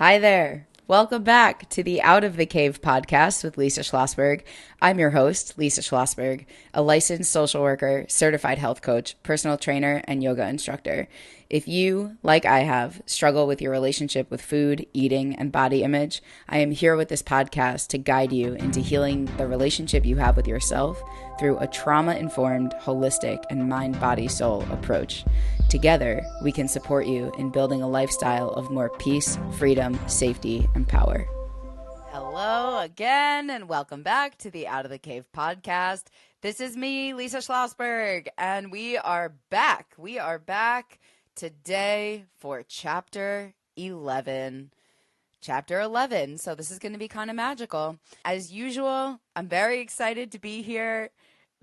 Hi there. Welcome back to the Out of the Cave podcast with Lisa Schlossberg. I'm your host, Lisa Schlossberg, a licensed social worker, certified health coach, personal trainer, and yoga instructor. If you, like I have, struggle with your relationship with food, eating, and body image, I am here with this podcast to guide you into healing the relationship you have with yourself through a trauma-informed, holistic, and mind-body-soul approach. Together, we can support you in building a lifestyle of more peace, freedom, safety, and power. Hello again, and welcome back to the Out of the Cave podcast. This is me, Lisa Schlossberg, and we are back. We are back today for Chapter 11. Chapter 11. So this is going to be kind of magical. As usual, I'm very excited to be here.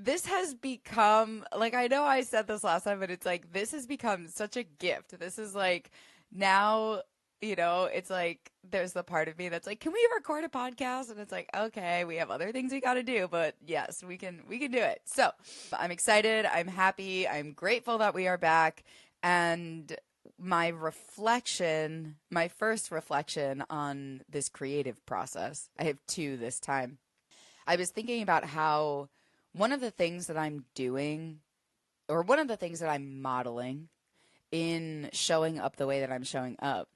This has become, like, I know I said this last time, but it's like, this has become such a gift. This is like, now, it's like, there's the part of me that's like, can we record a podcast? And it's like, okay, we have other things we got to do, but yes, we can do it. So I'm excited. I'm happy. I'm grateful that we are back. And my first reflection on this creative process, I have two this time. I was thinking about how one of the things that I'm doing, or one of the things that I'm modeling in showing up the way that I'm showing up,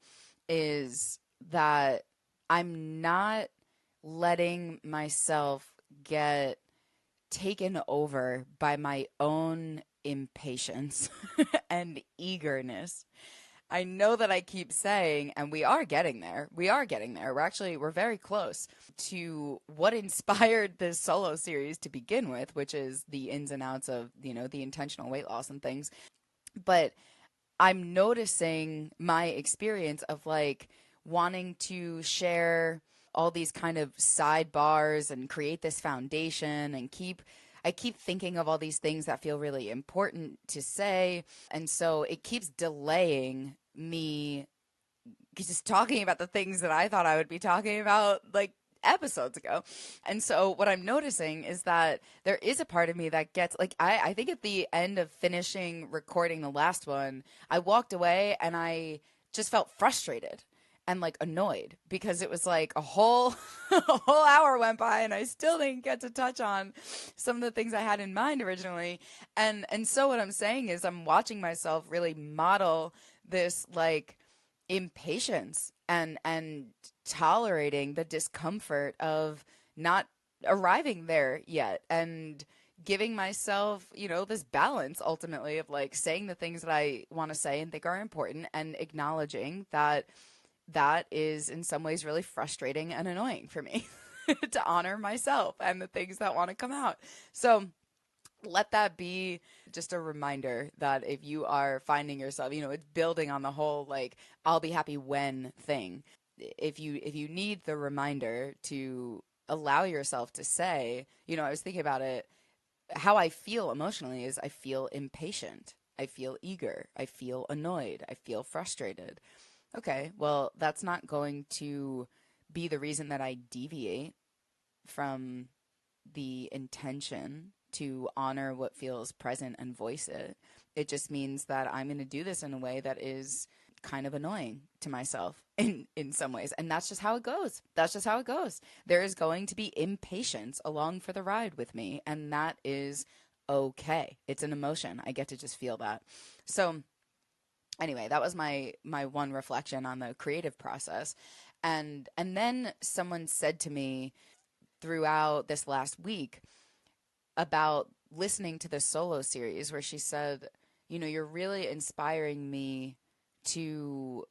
is that I'm not letting myself get taken over by my own impatience and eagerness. I know that I keep saying, and we are getting there. We're very close to what inspired this solo series to begin with, which is the ins and outs of, the intentional weight loss and things. But I'm noticing my experience of like wanting to share all these kind of sidebars and create this foundation and I keep thinking of all these things that feel really important to say. And so it keeps delaying me just talking about the things that I thought I would be talking about like episodes ago. And so what I'm noticing is that there is a part of me that gets like, I think at the end of finishing recording the last one, I walked away and I just felt frustrated and like annoyed because it was like a whole a whole hour went by and I still didn't get to touch on some of the things I had in mind originally. And so what I'm saying is I'm watching myself really model this like impatience and tolerating the discomfort of not arriving there yet and giving myself, this balance ultimately of like saying the things that I want to say and think are important and acknowledging that that is in some ways really frustrating and annoying for me to honor myself and the things that want to come out. So let that be just a reminder that if you are finding yourself, it's building on the whole, like, I'll be happy when thing. If you need the reminder to allow yourself to say, I was thinking about it, how I feel emotionally is I feel impatient. I feel eager. I feel annoyed. I feel frustrated. Okay, well, that's not going to be the reason that I deviate from the intention to honor what feels present and voice it. It just means that I'm going to do this in a way that is kind of annoying to myself in some ways. And that's just how it goes. There is going to be impatience along for the ride with me. And that is okay. It's an emotion. I get to just feel that. So anyway, that was my one reflection on the creative process. And then someone said to me throughout this last week about listening to the solo series where she said, you're really inspiring me to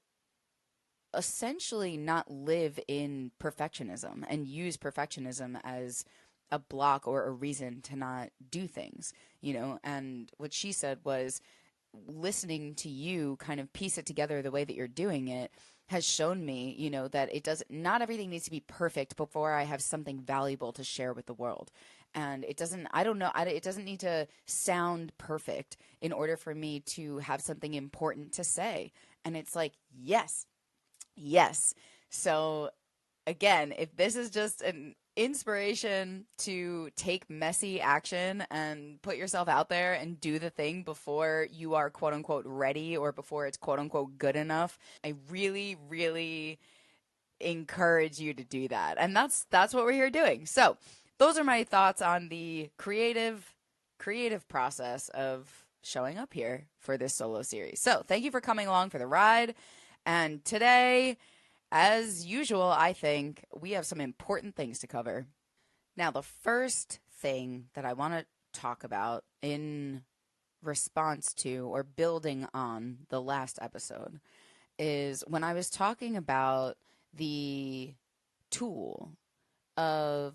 essentially not live in perfectionism and use perfectionism as a block or a reason to not do things, and what she said was listening to you kind of piece it together the way that you're doing it has shown me, that not everything needs to be perfect before I have something valuable to share with the world. And it doesn't need to sound perfect in order for me to have something important to say. And it's like, yes. So again, if this is just an inspiration to take messy action and put yourself out there and do the thing before you are quote unquote ready or before it's quote unquote good enough, I really, really encourage you to do that. And that's what we're here doing. So those are my thoughts on the creative process of showing up here for this solo series. So thank you for coming along for the ride. And today, as usual, I think we have some important things to cover. Now, the first thing that I want to talk about in response to or building on the last episode is when I was talking about the tool of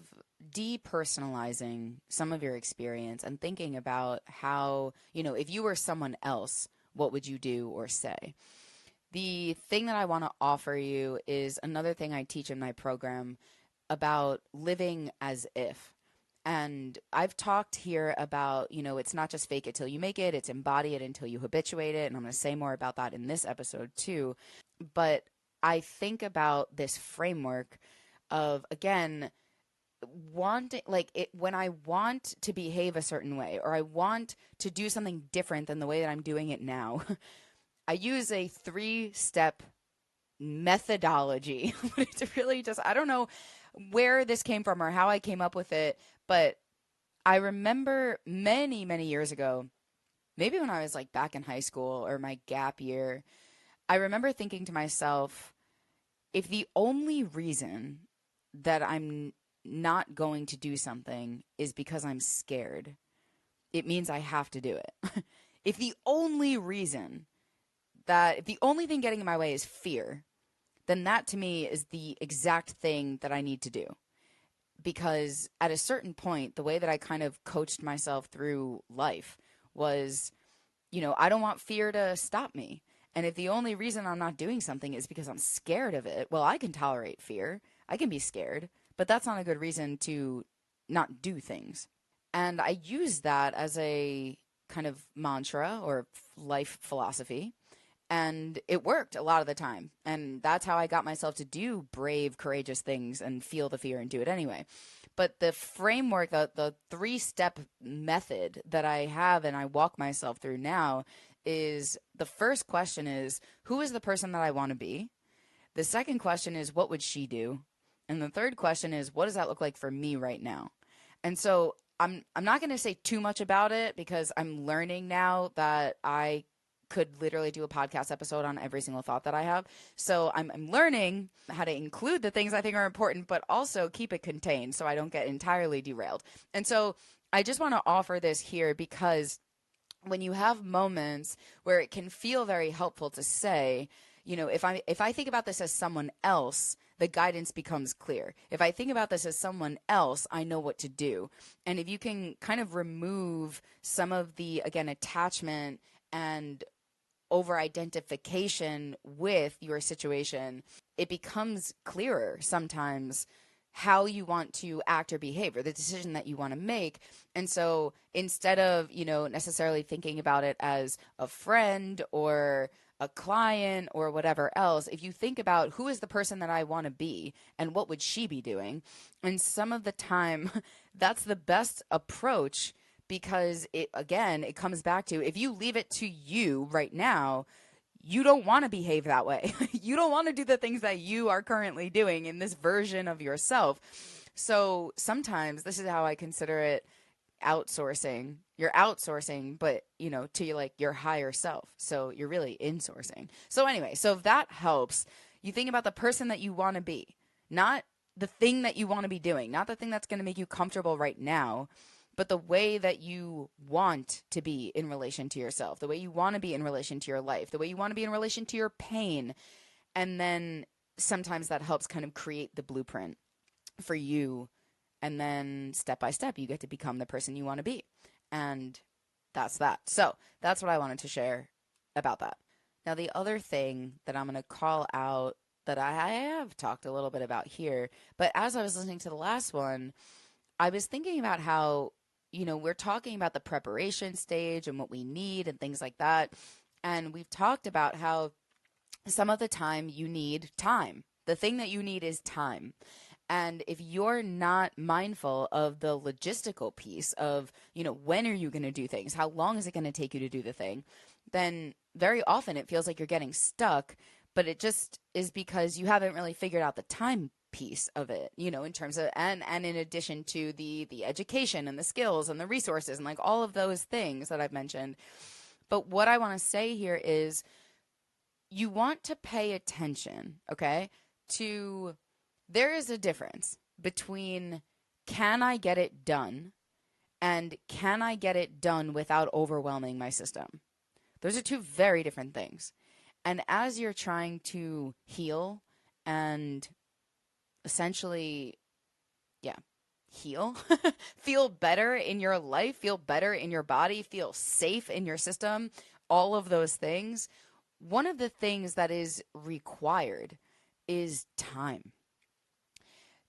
depersonalizing some of your experience and thinking about how, if you were someone else, what would you do or say? The thing that I want to offer you is another thing I teach in my program about living as if. And I've talked here about, it's not just fake it till you make it, it's embody it until you habituate it. And I'm going to say more about that in this episode too. But I think about this framework of, again, wanting, when I want to behave a certain way, or I want to do something different than the way that I'm doing it now, I use a 3-step methodology. It's really just, I don't know where this came from or how I came up with it, but I remember many, many years ago, maybe when I was back in high school or my gap year, I remember thinking to myself, if the only reason that I'm not going to do something is because I'm scared, it means I have to do it. If the only thing getting in my way is fear, then that to me is the exact thing that I need to do. Because at a certain point, the way that I kind of coached myself through life was, I don't want fear to stop me. And if the only reason I'm not doing something is because I'm scared of it, well, I can tolerate fear. I can be scared, but that's not a good reason to not do things. And I use that as a kind of mantra or life philosophy. And it worked a lot of the time. And that's how I got myself to do brave, courageous things and feel the fear and do it anyway. But the framework, the 3-step method that I have and I walk myself through now is, the first question is, who is the person that I want to be? The second question is, what would she do? And the third question is, what does that look like for me right now? And so I'm not going to say too much about it because I'm learning now that I could literally do a podcast episode on every single thought that I have. So I'm learning how to include the things I think are important, but also keep it contained so I don't get entirely derailed. And so I just want to offer this here because when you have moments where it can feel very helpful to say, if I think about this as someone else, the guidance becomes clear. If I think about this as someone else, I know what to do. And if you can kind of remove some of the, again, attachment and over-identification with your situation, it becomes clearer sometimes how you want to act or behave or the decision that you want to make. And so instead of, necessarily thinking about it as a friend or a client or whatever else, if you think about who is the person that I want to be and what would she be doing, and some of the time that's the best approach. Because it comes back to, if you leave it to you right now, you don't want to behave that way. You don't want to do the things that you are currently doing in this version of yourself. So sometimes this is how I consider it outsourcing. You're outsourcing, but, to your higher self. So you're really insourcing. So anyway, so if that helps, you think about the person that you want to be, not the thing that you want to be doing, not the thing that's going to make you comfortable right now, but the way that you want to be in relation to yourself, the way you want to be in relation to your life, the way you want to be in relation to your pain. And then sometimes that helps kind of create the blueprint for you. And then step by step, you get to become the person you want to be. And that's that. So that's what I wanted to share about that. Now, the other thing that I'm going to call out that I have talked a little bit about here, but as I was listening to the last one, I was thinking about how, we're talking about the preparation stage and what we need and things like that. And we've talked about how some of the time you need time. The thing that you need is time. And if you're not mindful of the logistical piece of, when are you going to do things? How long is it going to take you to do the thing? Then very often it feels like you're getting stuck but it just is because you haven't really figured out the time piece of it, in terms of, and in addition to the education and the skills and the resources and like all of those things that I've mentioned. But what I want to say here is you want to pay attention, okay, to there is a difference between can I get it done and can I get it done without overwhelming my system. Those are two very different things. And as you're trying to heal and essentially, yeah, heal, feel better in your life, feel better in your body, feel safe in your system, all of those things, one of the things that is required is time.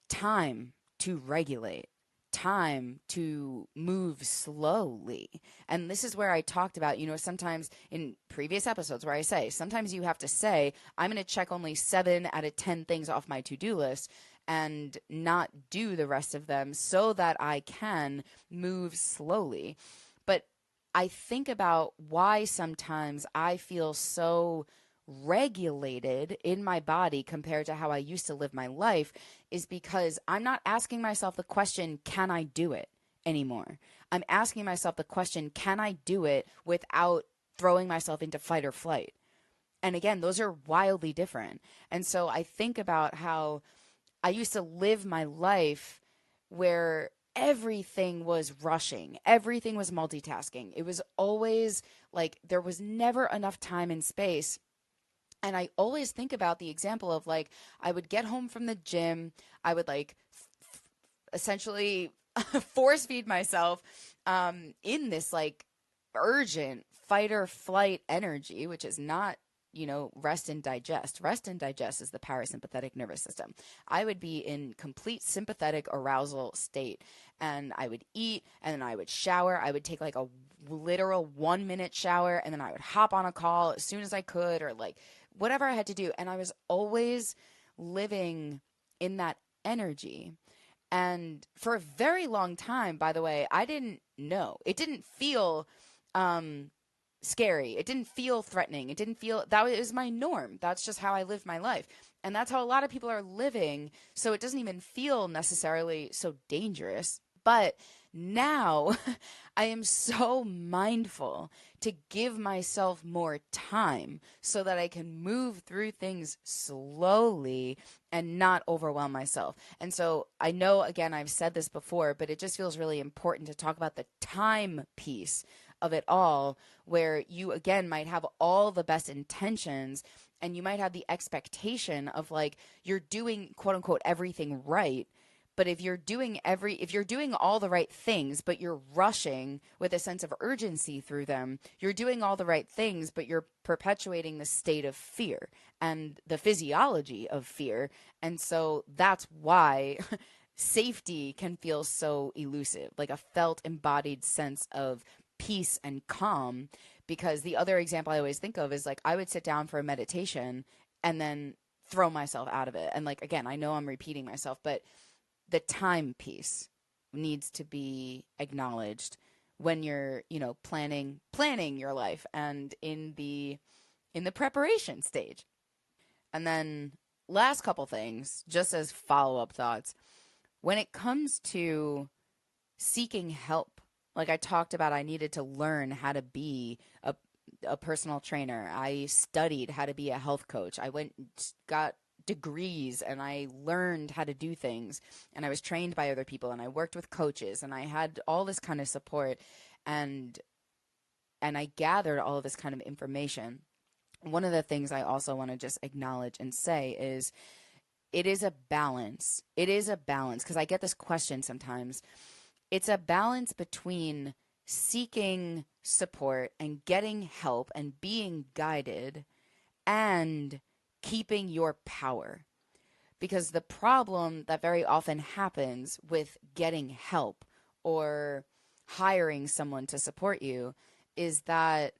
Time to regulate, time to move slowly. And this is where I talked about, sometimes in previous episodes where I say, sometimes you have to say, I'm going to check only 7 out of 10 things off my to-do list and not do the rest of them so that I can move slowly. But I think about why sometimes I feel so regulated in my body compared to how I used to live my life is because I'm not asking myself the question, can I do it anymore? I'm asking myself the question, can I do it without throwing myself into fight or flight? And again, those are wildly different. And so I think about how I used to live my life where everything was rushing, everything was multitasking. It was always like there was never enough time and space. And I always think about the example of like, I would get home from the gym, I would like essentially force feed myself in this like urgent fight or flight energy, which is not, rest and digest. Rest and digest is the parasympathetic nervous system. I would be in complete sympathetic arousal state and I would eat and then I would shower. I would take like a literal 1-minute shower and then I would hop on a call as soon as I could or like whatever I had to do. And I was always living in that energy. And for a very long time, by the way, I didn't know. It didn't feel scary. It didn't feel threatening. It didn't feel that was my norm. That's just how I lived my life. And that's how a lot of people are living. So it doesn't even feel necessarily so dangerous. But now I am so mindful to give myself more time so that I can move through things slowly and not overwhelm myself. And so I know, again, I've said this before, but it just feels really important to talk about the time piece of it all, where you, again, might have all the best intentions and you might have the expectation of like, you're doing quote unquote everything right. But if you're doing all the right things, but you're rushing with a sense of urgency through them, you're doing all the right things, but you're perpetuating the state of fear and the physiology of fear. And so that's why safety can feel so elusive, like a felt embodied sense of peace and calm. Because the other example I always think of is like I would sit down for a meditation and then throw myself out of it. And like, again, I know I'm repeating myself, but the time piece needs to be acknowledged when you're, planning your life and in the preparation stage. And then last couple things, just as follow-up thoughts, when it comes to seeking help, like I talked about, I needed to learn how to be a personal trainer. I studied how to be a health coach. I went and got degrees and I learned how to do things and I was trained by other people and I worked with coaches and I had all this kind of support and I gathered all of this kind of information. One of the things I also want to just acknowledge and say is it is a balance. It is a balance because I get this question sometimes. It's a balance between seeking support and getting help and being guided and keeping your power. Because the problem that very often happens with getting help or hiring someone to support you is that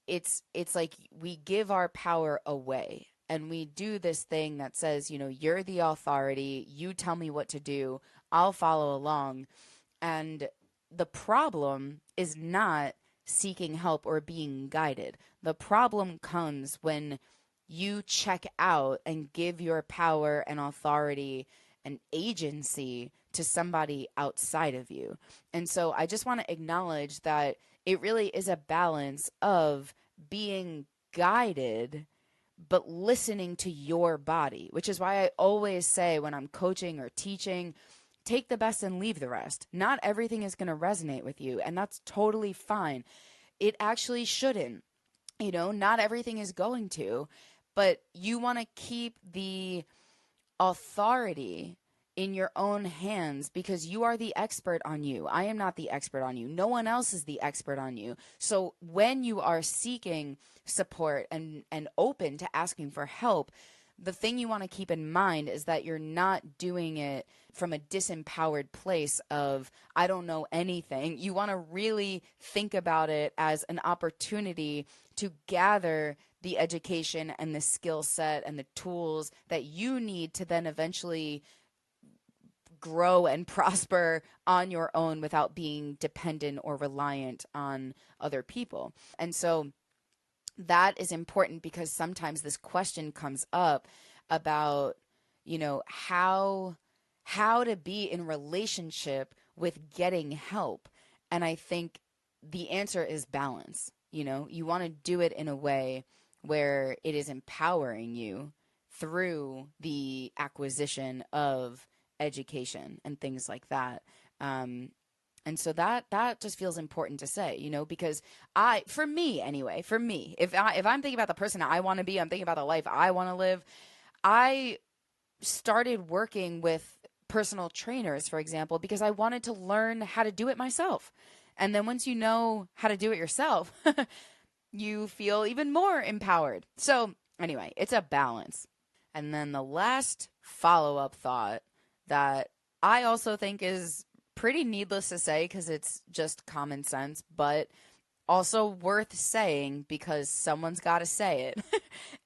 it's like we give our power away and we do this thing that says, you're the authority, you tell me what to do, I'll follow along. And the problem is not seeking help or being guided. The problem comes when you check out and give your power and authority and agency to somebody outside of you. And so I just want to acknowledge that it really is a balance of being guided but listening to your body, which is why I always say when I'm coaching or teaching, take the best and leave the rest. Not everything is going to resonate with you, and that's totally fine. It actually shouldn't. Not everything is going to, but you want to keep the authority in your own hands because you are the expert on you. I am not the expert on you. No one else is the expert on you. So when you are seeking support and open to asking for help, the thing you want to keep in mind is that you're not doing it from a disempowered place of, I don't know anything. You want to really think about it as an opportunity to gather the education and the skill set and the tools that you need to then eventually grow and prosper on your own without being dependent or reliant on other people. And so that is important because sometimes this question comes up about, how to be in relationship with getting help. And I think the answer is balance. You want to do it in a way where it is empowering you through the acquisition of education and things like that. And so that just feels important to say, because for me, if I'm thinking about the person I want to be, I'm thinking about the life I want to live. I started working with personal trainers, for example, because I wanted to learn how to do it myself. And then once you know how to do it yourself, you feel even more empowered. So anyway, it's a balance. And then the last follow-up thought that I also think is pretty needless to say because it's just common sense, but also worth saying because someone's got to say it,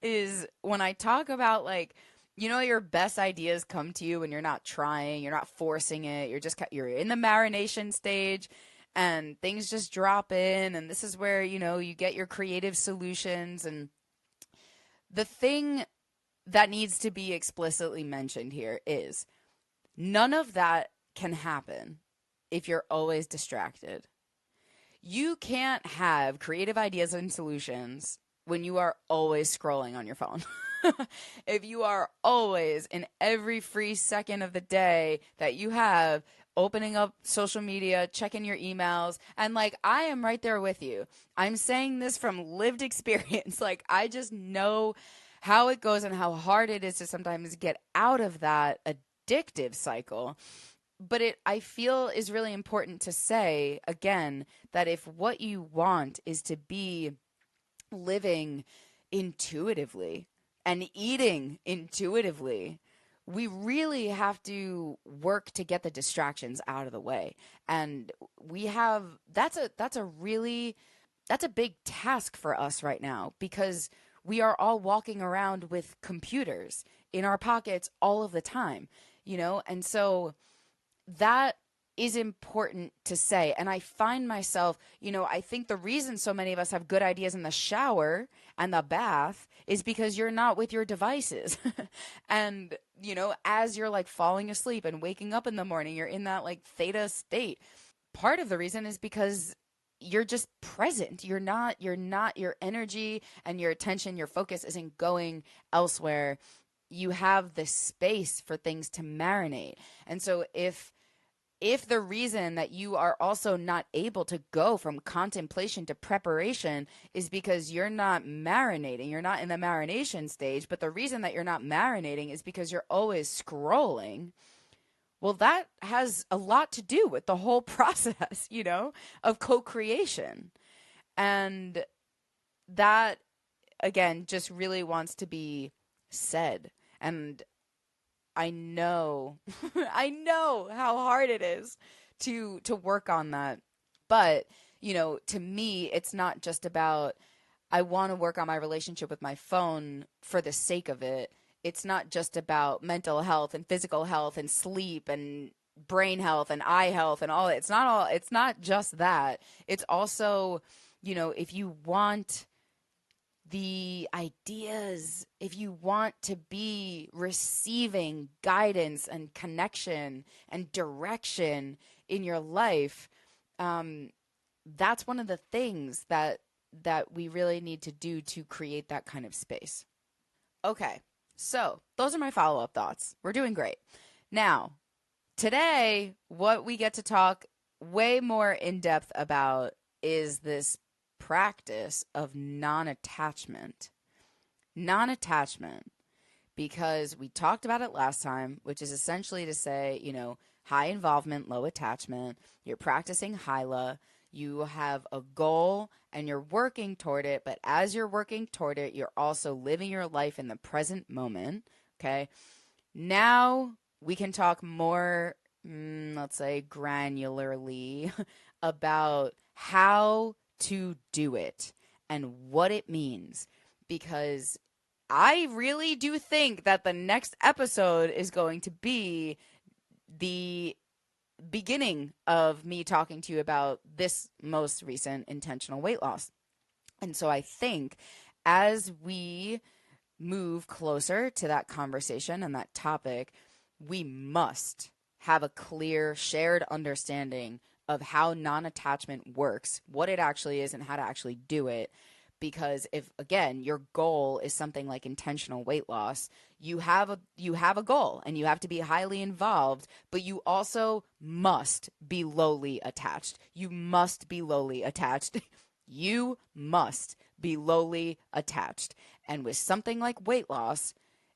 is when I talk about your best ideas come to you when you're not trying, you're not forcing it, you're in the marination stage and things just drop in, and this is where, you get your creative solutions. And the thing that needs to be explicitly mentioned here is none of that can happen if you're always distracted. You can't have creative ideas and solutions when you are always scrolling on your phone. If you are always, in every free second of the day that you have, opening up social media, checking your emails, and I am right there with you. I'm saying this from lived experience. I just know how it goes and how hard it is to sometimes get out of that addictive cycle. But I feel is really important to say, again, that if what you want is to be living intuitively and eating intuitively, we really have to work to get the distractions out of the way. And that's a big task for us right now because we are all walking around with computers in our pockets all of the time, and so that is important to say. And I find myself, I think the reason so many of us have good ideas in the shower and the bath is because you're not with your devices. And, as you're falling asleep and waking up in the morning, you're in that theta state. Part of the reason is because you're just present. You're not, your energy and your attention, your focus isn't going elsewhere. You have the space for things to marinate. And so if the reason that you are also not able to go from contemplation to preparation is because you're not marinating, you're not in the marination stage, but the reason that you're not marinating is because you're always scrolling, well, that has a lot to do with the whole process, of co-creation. And that, again, just really wants to be said. And I know, I know how hard it is to work on that. But, to me, it's not just about, I want to work on my relationship with my phone for the sake of it. It's not just about mental health and physical health and sleep and brain health and eye health and all that. It's not just that. It's also, if you want the ideas, if you want to be receiving guidance and connection and direction in your life, that's one of the things that we really need to do to create that kind of space. Okay, so those are my follow-up thoughts. We're doing great. Now, today, what we get to talk way more in depth about is this practice of non-attachment. Non-attachment, because we talked about it last time, which is essentially to say, high involvement, low attachment. You're practicing HILA. You have a goal and you're working toward it, but as you're working toward it, you're also living your life in the present moment. Okay. Now we can talk more, let's say, granularly about how to do it and what it means, because I really do think that the next episode is going to be the beginning of me talking to you about this most recent intentional weight loss. And so I think as we move closer to that conversation and that topic, we must have a clear shared understanding of how non-attachment works, what it actually is, and how to actually do it. Because if, again, your goal is something like intentional weight loss, you have a goal and you have to be highly involved, but you also must be lowly attached. You must be lowly attached. You must be lowly attached. And with something like weight loss,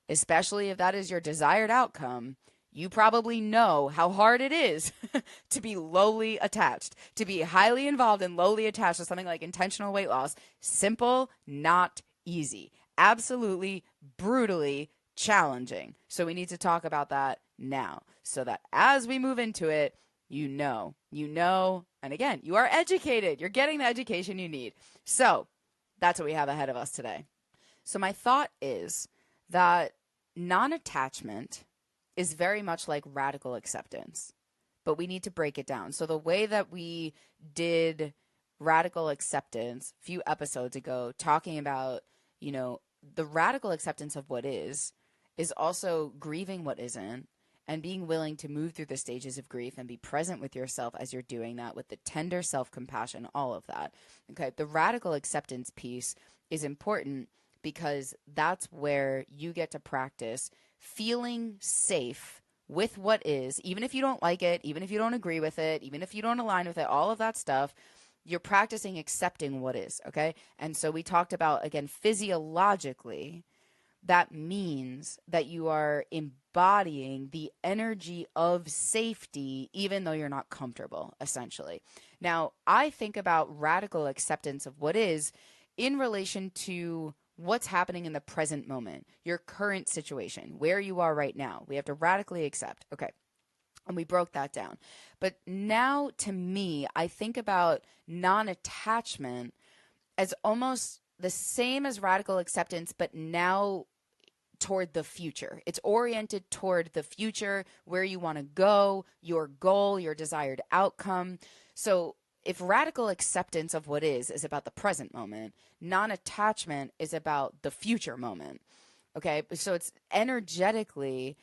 especially if that is your desired outcome, you probably know how hard it is to be lowly attached, to be highly involved and lowly attached to something like intentional weight loss. Simple, not easy. Absolutely, brutally challenging. So we need to talk about that now so that as we move into it, you know, and again, you are educated. You're getting the education you need. So that's what we have ahead of us today. So my thought is that non-attachment is very much like radical acceptance, but we need to break it down. So the way that we did radical acceptance a few episodes ago, talking about, the radical acceptance of what is also grieving what isn't and being willing to move through the stages of grief and be present with yourself as you're doing that with the tender self-compassion, all of that. Okay, the radical acceptance piece is important because that's where you get to practice feeling safe with what is, even if you don't like it, even if you don't agree with it, even if you don't align with it, all of that stuff, you're practicing accepting what is, okay? And so we talked about, again, physiologically, that means that you are embodying the energy of safety, even though you're not comfortable, essentially. Now, I think about radical acceptance of what is in relation to what's happening in the present moment, your current situation, where you are right now. We have to radically accept. Okay. And we broke that down. But now, to me, I think about non-attachment as almost the same as radical acceptance, but now toward the future. It's oriented toward the future, where you want to go, your goal, your desired outcome. So if radical acceptance of what is about the present moment, non-attachment is about the future moment. Okay, so it's energetically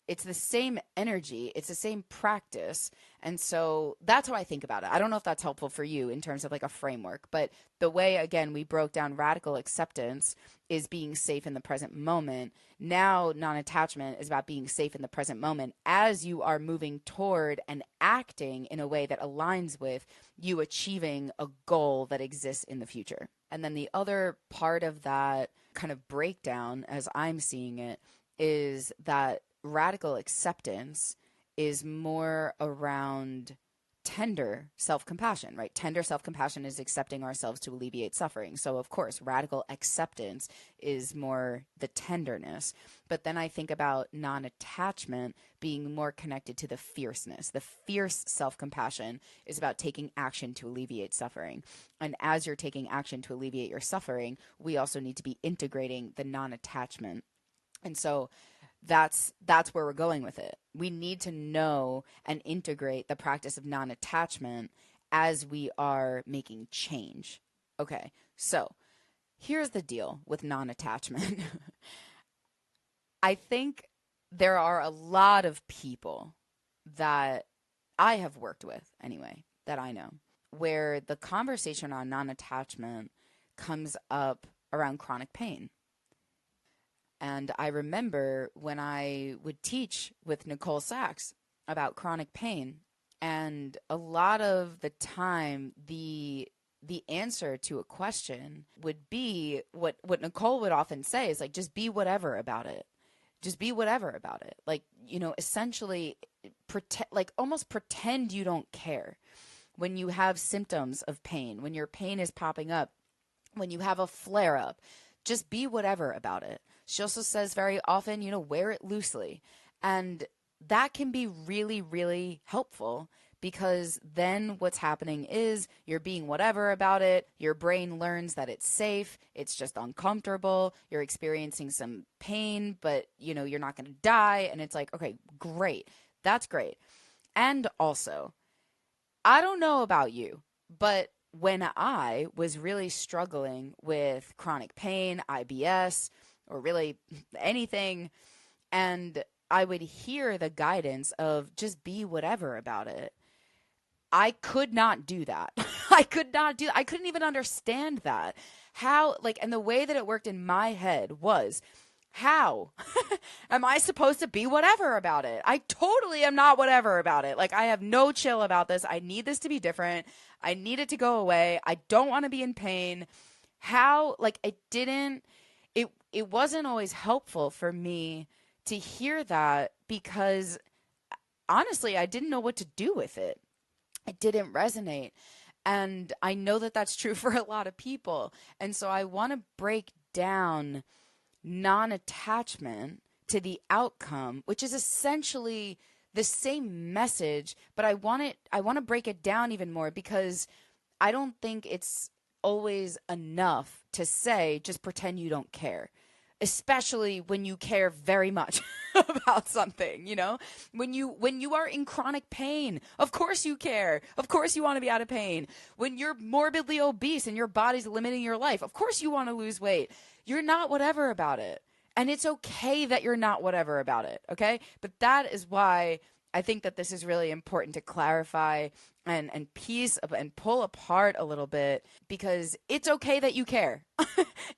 it's the same energy, it's the same practice. And so that's how I think about it. I don't know if that's helpful for you in terms of like a framework, but the way, again, we broke down radical acceptance is being safe in the present moment. Now, non-attachment is about being safe in the present moment as you are moving toward and acting in a way that aligns with you achieving a goal that exists in the future. And then the other part of that kind of breakdown, as I'm seeing it, is that radical acceptance is more around tender self-compassion, right? Tender self-compassion is accepting ourselves to alleviate suffering. So, of course, radical acceptance is more the tenderness. But then I think about non-attachment being more connected to the fierceness. The fierce self-compassion is about taking action to alleviate suffering. And as you're taking action to alleviate your suffering, we also need to be integrating the non-attachment. And so that's where we're going with it. We need to know and integrate the practice of non-attachment as we are making change. Okay, so Here's the deal with non-attachment. I think there are a lot of people that I have worked with, anyway, that I know, where the conversation on non-attachment comes up around chronic pain. And I remember when I would teach with Nicole Sachs about chronic pain, and a lot of the time the answer to a question would be what Nicole would often say is like, just be whatever about it. Just be whatever about it. Like, essentially pretend, like almost pretend you don't care when you have symptoms of pain, when your pain is popping up, when you have a flare up, just be whatever about it. She also says very often, wear it loosely. And that can be really, really helpful because then what's happening is you're being whatever about it. Your brain learns that it's safe. It's just uncomfortable. You're experiencing some pain, but you're not going to die. And it's like, okay, great. That's great. And also, I don't know about you, but when I was really struggling with chronic pain, IBS, or really anything, and I would hear the guidance of just be whatever about it, I could not do that. I couldn't even understand that. How, and the way that it worked in my head was, how am I supposed to be whatever about it? I totally am not whatever about it. Like, I have no chill about this. I need this to be different. I need it to go away. I don't want to be in pain. How, it wasn't always helpful for me to hear that because honestly, I didn't know what to do with it. It didn't resonate. And I know that that's true for a lot of people. And so I want to break down non-attachment to the outcome, which is essentially the same message, but I want to break it down even more because I don't think it's always enough to say just pretend you don't care, especially when you care very much about something, when you are in chronic pain, of course you care. Of course you want to be out of pain. When you're morbidly obese and your body's limiting your life, of course you want to lose weight. You're not whatever about it. And it's okay that you're not whatever about it, okay? But that is why I think that this is really important to clarify and piece up and pull apart a little bit, because it's okay that you care.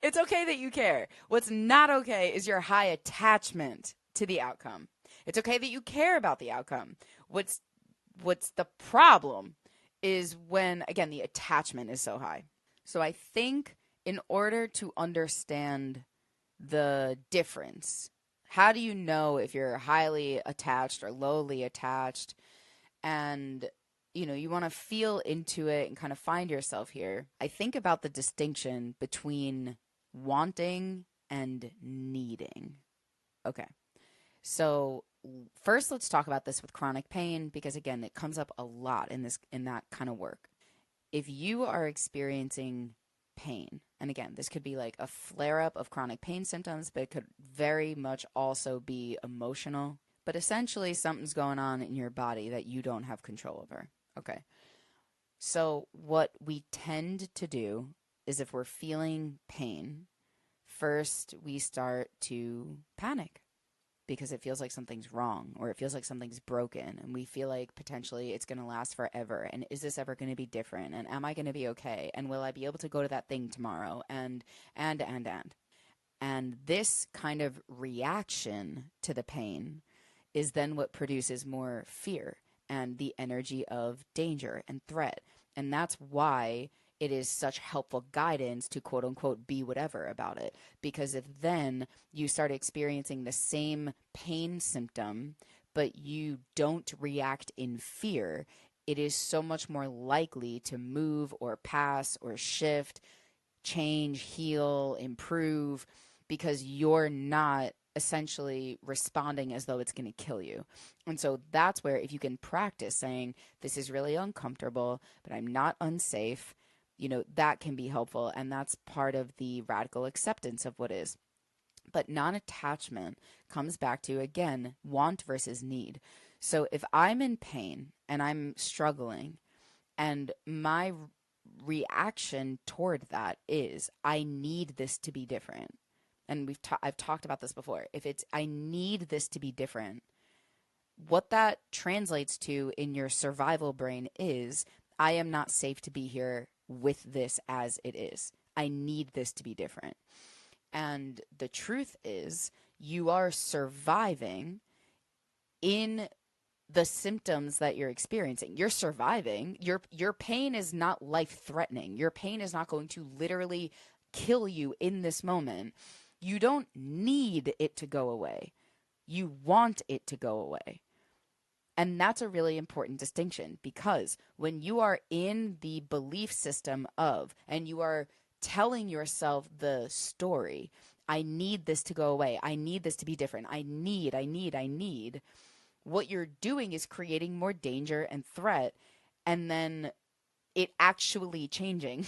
It's okay that you care. What's not okay is your high attachment to the outcome. It's okay that you care about the outcome. What's the problem is when, again, the attachment is so high. So I think in order to understand the difference, how do you know if you're highly attached or lowly attached? And you want to feel into it and kind of find yourself here. I think about the distinction between wanting and needing. Okay. So first, let's talk about this with chronic pain, because again, it comes up a lot in that kind of work. If you are experiencing pain, and again, this could be like a flare-up of chronic pain symptoms, but it could very much also be emotional. But essentially, something's going on in your body that you don't have control over. Okay. So what we tend to do is, if we're feeling pain, first we start to panic because it feels like something's wrong, or it feels like something's broken, and we feel like potentially it's going to last forever. And is this ever going to be different? And am I going to be okay? And will I be able to go to that thing tomorrow? And this kind of reaction to the pain is then what produces more fear and the energy of danger and threat. And that's why it is such helpful guidance to quote unquote be whatever about it. Because if then you start experiencing the same pain symptom, but you don't react in fear, it is so much more likely to move or pass or shift, change, heal, improve, because you're not essentially responding as though it's going to kill you. And so that's where, if you can practice saying, this is really uncomfortable, but I'm not unsafe, that can be helpful. And that's part of the radical acceptance of what is. But non-attachment comes back to, again, want versus need. So if I'm in pain and I'm struggling, and my reaction toward that is, I need this to be different. And I've talked about this before. If it's, I need this to be different, what that translates to in your survival brain is, I am not safe to be here with this as it is. I need this to be different. And the truth is, you are surviving in the symptoms that you're experiencing. You're surviving. Your pain is not life-threatening. Your pain is not going to literally kill you in this moment. You don't need it to go away. You want it to go away. And that's a really important distinction, because when you are in the belief system of, and you are telling yourself the story, I need this to go away, I need this to be different, I need, what you're doing is creating more danger and threat, and then it actually changing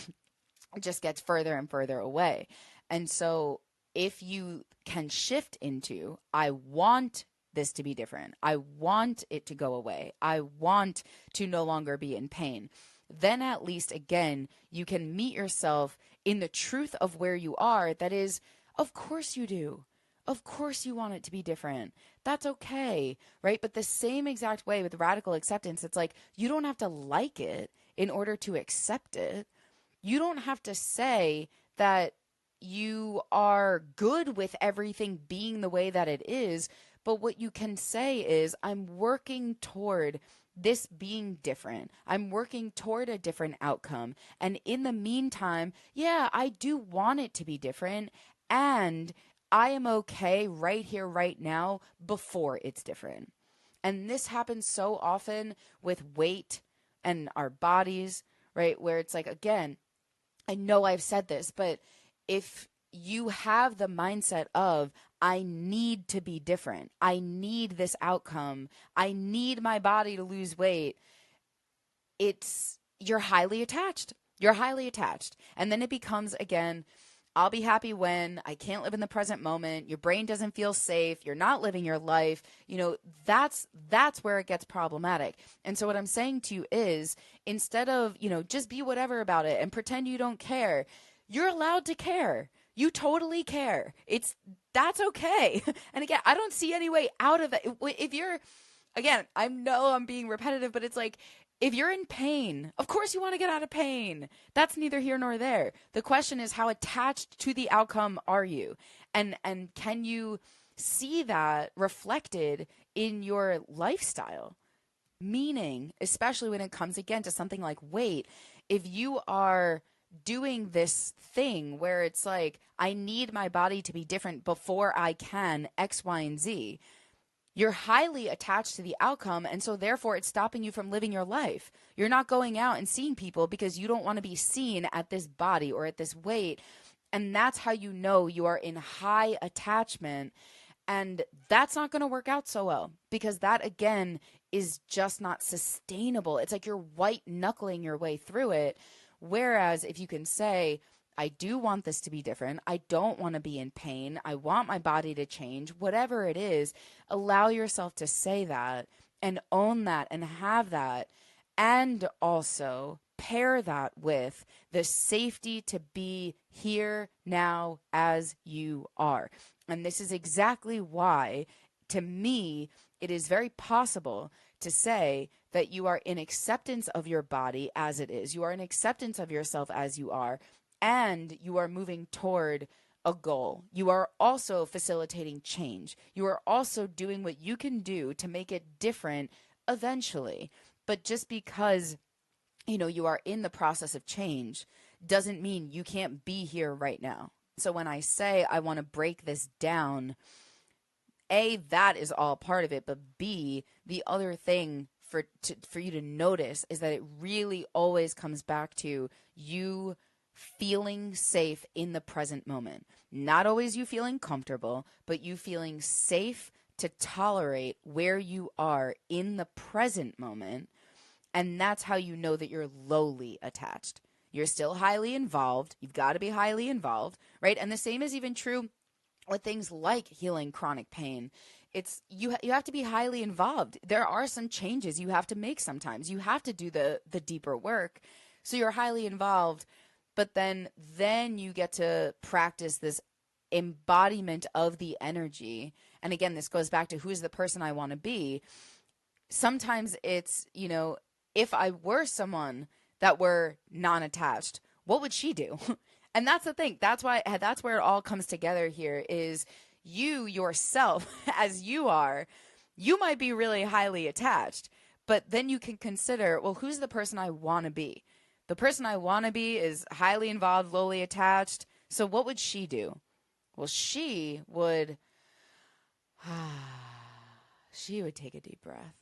just gets further and further away. And so if you can shift into, I want this to be different, I want it to go away, I want to no longer be in pain, then at least, again, you can meet yourself in the truth of where you are. That is, of course you do. Of course you want it to be different. That's okay, right? But the same exact way with radical acceptance, it's like, you don't have to like it in order to accept it. You don't have to say that you are good with everything being the way that it is. But what you can say is, I'm working toward this being different. I'm working toward a different outcome. And in the meantime, yeah, I do want it to be different. And I am okay right here, right now, before it's different. And this happens so often with weight and our bodies, right? Where it's like, again, I know I've said this, but if you have the mindset of, I need to be different, I need this outcome, I need my body to lose weight, you're highly attached. You're highly attached. And then it becomes, again, I'll be happy when, I can't live in the present moment, your brain doesn't feel safe, you're not living your life. That's where it gets problematic. And so what I'm saying to you is, instead of, just be whatever about it and pretend you don't care, you're allowed to care. You totally care. That's okay. And again, I don't see any way out of it. If you're, again, I know I'm being repetitive, but it's like, if you're in pain, of course you want to get out of pain. That's neither here nor there. The question is, how attached to the outcome are you? And can you see that reflected in your lifestyle? Meaning, especially when it comes, again, to something like weight, if you are doing this thing where it's like, I need my body to be different before I can X, Y, and Z, you're highly attached to the outcome, and so therefore it's stopping you from living your life. You're not going out and seeing people because you don't want to be seen at this body or at this weight, and that's how you know you are in high attachment, and that's not going to work out so well, because that, again, is just not sustainable. It's like you're white-knuckling your way through it, whereas if you can say, I do want this to be different, I don't want to be in pain, I want my body to change, whatever it is, allow yourself to say that and own that and have that, and also pair that with the safety to be here now as you are. And this is exactly why, to me, it is very possible to say that you are in acceptance of your body as it is. You are in acceptance of yourself as you are, and you are moving toward a goal. You are also facilitating change. You are also doing what you can do to make it different eventually. But just because, you are in the process of change doesn't mean you can't be here right now. So when I say I want to break this down, A, that is all part of it, but B, the other thing for you to notice is that it really always comes back to you feeling safe in the present moment. Not always you feeling comfortable, but you feeling safe to tolerate where you are in the present moment. And that's how you know that you're lowly attached. You're still highly involved. You've got to be highly involved, right? And the same is even true with things like healing chronic pain. It's you have to be highly involved. There are some changes you have to make sometimes. You have to do the deeper work So you're highly involved, but then you get to practice this embodiment of the energy. And again, this goes back to who's the person I want to be. Sometimes it's, if I were someone that were non-attached, what would she do? And that's the thing. That's where it all comes together here is you yourself as you are, you might be really highly attached, but then you can consider, well, who's the person I want to be? The person I want to be is highly involved, lowly attached. So what would she do? Well, she would take a deep breath.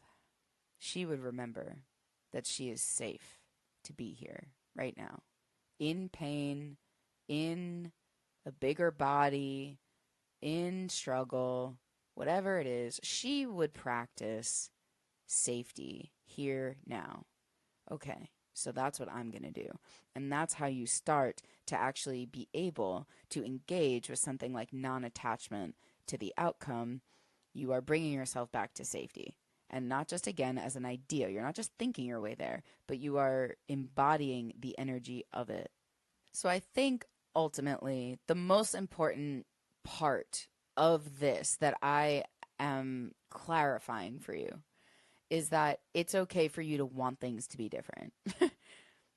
She would remember that she is safe to be here right now, in pain, in a bigger body, in struggle, whatever it is. She would practice safety here now. Okay, so that's what I'm going to do. And that's how you start to actually be able to engage with something like non-attachment to the outcome. You are bringing yourself back to safety. And not just, again, as an idea. You're not just thinking your way there, but you are embodying the energy of it. So I think ultimately the most important part of this that I am clarifying for you is that it's okay for you to want things to be different.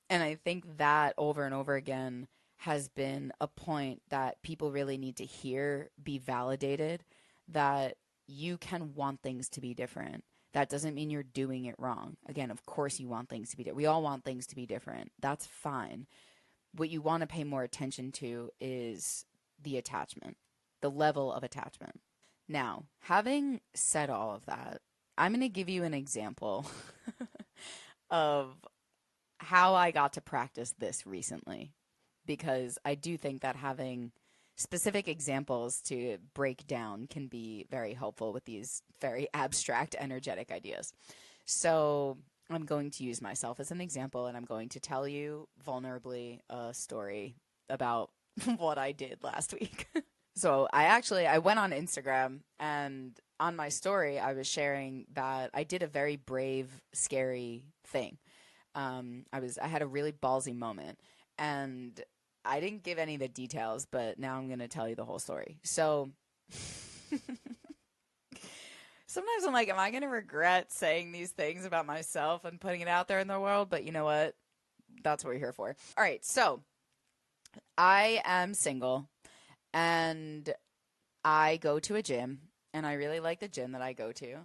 And I think that over and over again has been a point that people really need to hear, be validated, that you can want things to be different. That doesn't mean you're doing it wrong. Again, of course you want things to be different. We all want things to be different. That's fine. What you want to pay more attention to is the attachment, the level of attachment. Now, having said all of that, I'm going to give you an example of how I got to practice this recently, because I do think that having specific examples to break down can be very helpful with these very abstract, energetic ideas. So I'm going to use myself as an example, and I'm going to tell you vulnerably a story about what I did last week. So I went on Instagram, and on my story, I was sharing that I did a very brave, scary thing. I had a really ballsy moment, and I didn't give any of the details, but now I'm going to tell you the whole story. So sometimes I'm like, am I going to regret saying these things about myself and putting it out there in the world? But you know what? That's what we're here for. All right. So I am single, and I go to a gym, and I really like the gym that I go to.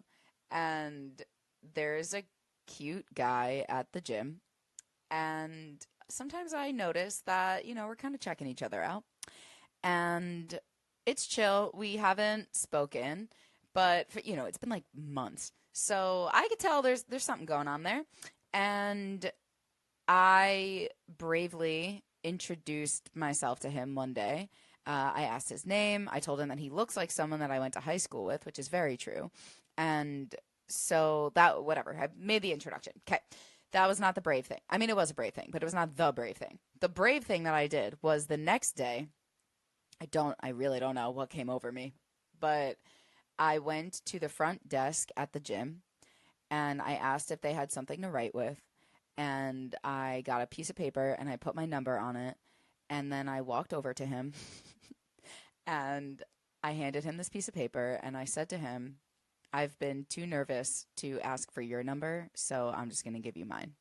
And there's a cute guy at the gym, and sometimes I notice that, we're kind of checking each other out, and it's chill. We haven't spoken, but it's been like months. So I could tell there's something going on there. And I bravely introduced myself to him one day. I asked his name. I told him that he looks like someone that I went to high school with, which is very true. And so that, whatever, I made the introduction. Okay. That was not the brave thing. I mean, it was a brave thing, but it was not the brave thing. The brave thing that I did was the next day, I really don't know what came over me, but I went to the front desk at the gym, and I asked if they had something to write with. And I got a piece of paper, and I put my number on it. And then I walked over to him and I handed him this piece of paper, and I said to him, I've been too nervous to ask for your number, so I'm just going to give you mine.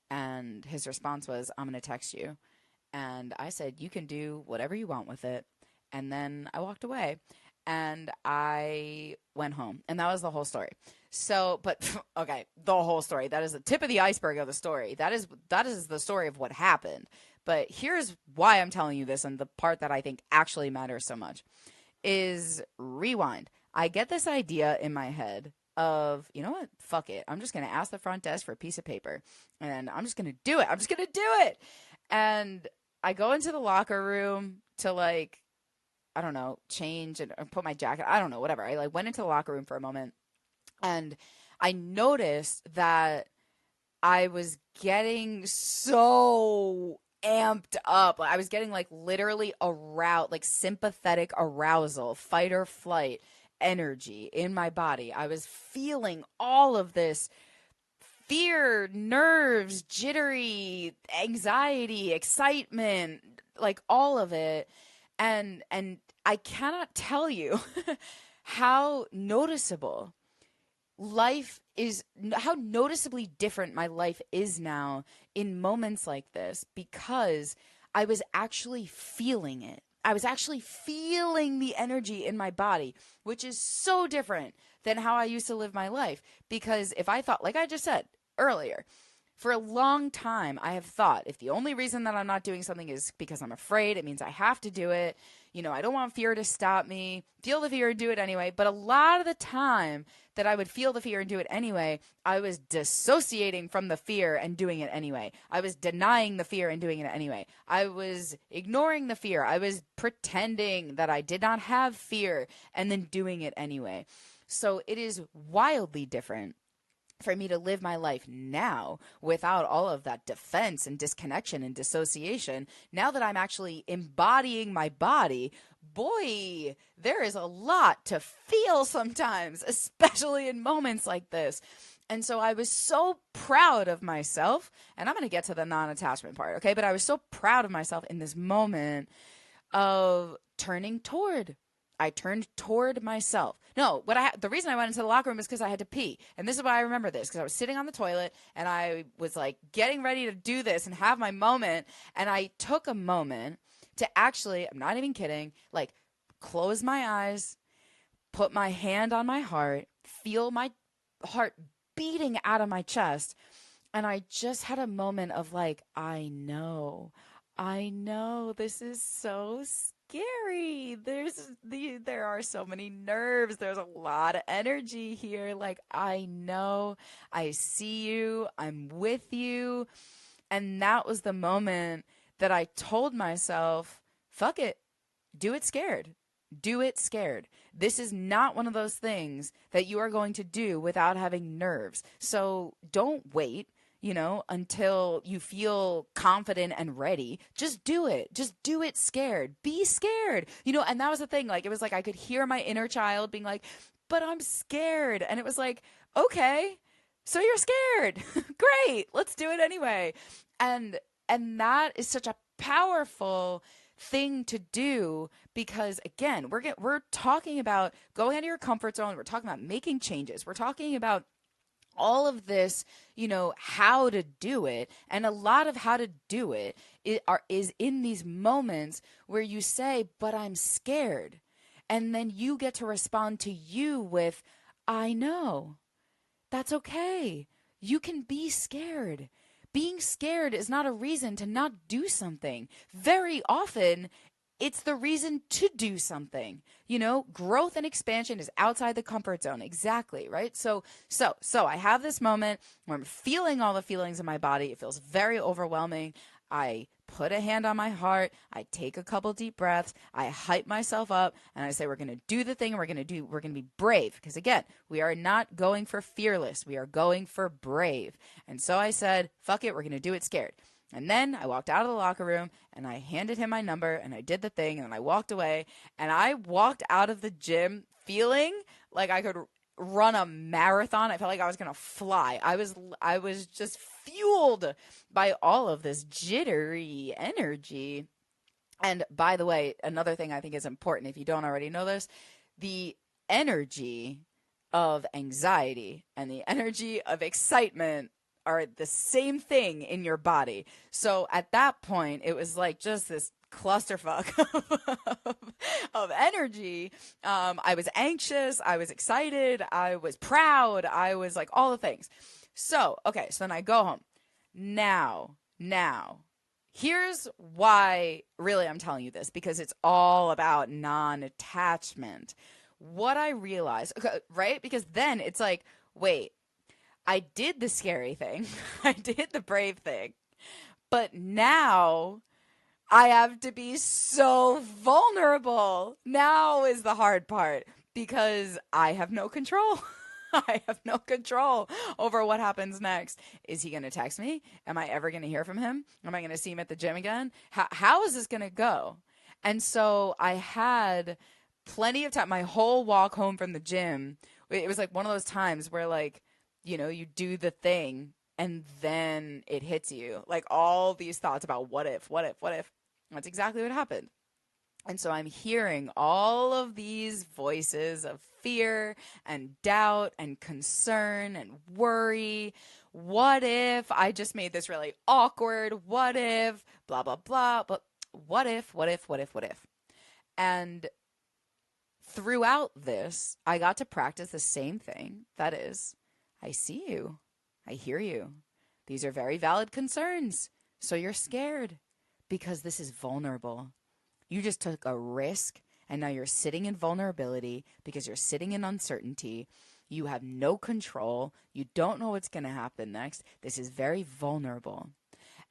And his response was, I'm going to text you. And I said, you can do whatever you want with it. And then I walked away, and I went home. And that was the whole story. So, but okay, the whole story. That is the tip of the iceberg of the story. That is the story of what happened. But here's why I'm telling you this, and the part that I think actually matters so much is rewind. I get this idea in my head of, you know what? Fuck it. I'm just going to ask the front desk for a piece of paper, and I'm just going to do it. I'm just going to do it. And I go into the locker room to, like, I don't know, change and or put my jacket. I don't know, whatever. I went into the locker room for a moment, and I noticed that I was getting so amped up. I was getting literally aroused, sympathetic arousal, fight or flight energy in my body. I was feeling all of this fear, nerves, jittery, anxiety, excitement, like all of it. And I cannot tell you how noticeable life is, how noticeably different my life is now in moments like this, because I was actually feeling it. I was actually feeling the energy in my body, which is so different than how I used to live my life. Because if I thought, like I just said earlier, for a long time, I have thought if the only reason that I'm not doing something is because I'm afraid, it means I have to do it. I don't want fear to stop me. Feel the fear and do it anyway. But a lot of the time that I would feel the fear and do it anyway, I was dissociating from the fear and doing it anyway. I was denying the fear and doing it anyway. I was ignoring the fear. I was pretending that I did not have fear and then doing it anyway. So it is wildly different for me to live my life now without all of that defense and disconnection and dissociation. Now that I'm actually embodying my body, boy, there is a lot to feel sometimes, especially in moments like this. And so I was so proud of myself, and I'm going to get to the non-attachment part, okay? But I was so proud of myself in this moment of turning toward. I turned toward myself. No, the reason I went into the locker room is because I had to pee. And this is why I remember this, because I was sitting on the toilet and I was like getting ready to do this and have my moment. And I took a moment to actually, I'm not even kidding, like close my eyes, put my hand on my heart, feel my heart beating out of my chest. And I just had a moment of like, I know this is so scary. There are so many nerves. There's a lot of energy here. Like, I know, I see you, I'm with you. And that was the moment that I told myself, fuck it, do it scared. Do it scared. This is not one of those things that you are going to do without having nerves. So don't wait, until you feel confident and ready. Just do it. Just do it scared. Be scared. And that was the thing. Like, it was like I could hear my inner child being like, but I'm scared. And it was like, okay, so you're scared. Great. Let's do it anyway. And that is such a powerful thing to do, because again, we're talking about going out of your comfort zone. We're talking about making changes. We're talking about all of this, how to do it. And a lot of how to do it is in these moments where you say, but I'm scared. And then you get to respond to you with, I know. That's okay. You can be scared. Being scared is not a reason to not do something. Very often, it's the reason to do something. Growth and expansion is outside the comfort zone. Exactly, right? So I have this moment where I'm feeling all the feelings in my body. It feels very overwhelming. I put a hand on my heart. I take a couple deep breaths. I hype myself up and I say, we're going to do the thing. We're going to be brave. Because again, we are not going for fearless. We are going for brave. And so I said, fuck it. We're going to do it scared. And then I walked out of the locker room and I handed him my number and I did the thing and then I walked away, and I walked out of the gym feeling like I could run a marathon. I felt like I was going to fly. I was just fueled by all of this jittery energy. And by the way, another thing I think is important, if you don't already know this, the energy of anxiety and the energy of excitement are the same thing in your body. So at that point, it was like just this clusterfuck of energy. I was anxious. I was excited. I was proud. I was like all the things. So then I go home. Now, here's why really I'm telling you this, because it's all about non-attachment. What I realized, okay, right? Because then it's like, wait, I did the scary thing. I did the brave thing. But now I have to be so vulnerable. Now is the hard part, because I have no control. I have no control over what happens next. Is he going to text me? Am I ever going to hear from him? Am I going to see him at the gym again? How is this going to go? And so I had plenty of time. My whole walk home from the gym, it was like one of those times where like you do the thing and then it hits you. Like all these thoughts about what if, what if, what if. That's exactly what happened. And so I'm hearing all of these voices of fear and doubt and concern and worry. What if I just made this really awkward? What if, blah, blah, blah. But what if, what if, what if, what if? And throughout this, I got to practice the same thing. That is, I see you. I hear you. These are very valid concerns. So you're scared because this is vulnerable. You just took a risk and now you're sitting in vulnerability because you're sitting in uncertainty. You have no control. You don't know what's going to happen next. This is very vulnerable.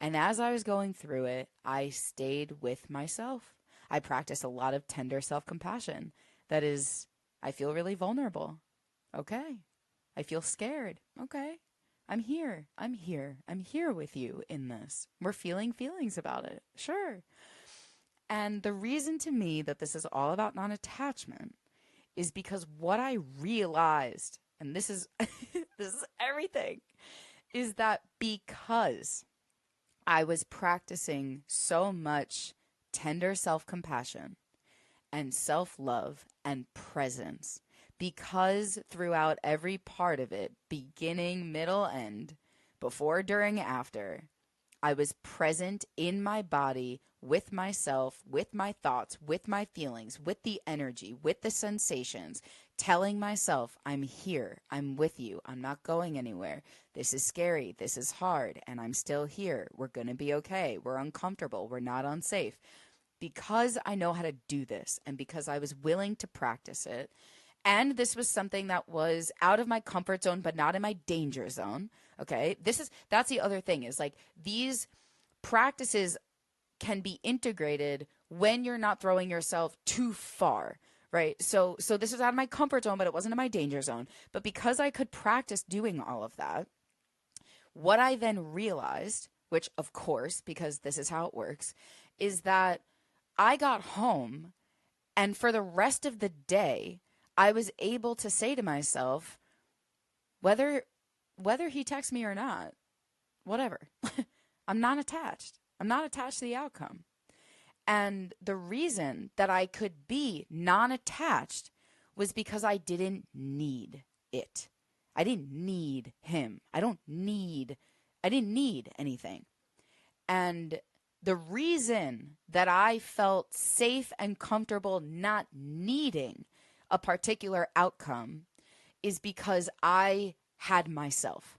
And as I was going through it, I stayed with myself. I practiced a lot of tender self-compassion. That is, I feel really vulnerable. Okay. I feel scared. Okay. I'm here. I'm here. I'm here with you in this. We're feeling feelings about it. Sure. And the reason to me that this is all about non-attachment is because what I realized, and this is this is everything, is that because I was practicing so much tender self-compassion and self-love and presence, because throughout every part of it, beginning, middle, end, before, during, after, I was present in my body with myself, with my thoughts, with my feelings, with the energy, with the sensations, telling myself, I'm here, I'm with you, I'm not going anywhere. This is scary, this is hard, and I'm still here. We're going to be okay. We're uncomfortable. We're not unsafe. Because I know how to do this and because I was willing to practice it, and this was something that was out of my comfort zone, but not in my danger zone. Okay. That's the other thing is like these practices can be integrated when you're not throwing yourself too far. Right. So this was out of my comfort zone, but it wasn't in my danger zone. But because I could practice doing all of that, what I then realized, which of course, because this is how it works, is that I got home and for the rest of the day, I was able to say to myself, whether he texts me or not, whatever, I'm not attached. I'm not attached to the outcome. And the reason that I could be non-attached was because I didn't need it. I didn't need him. I didn't need anything. And the reason that I felt safe and comfortable not needing a particular outcome is because I had myself.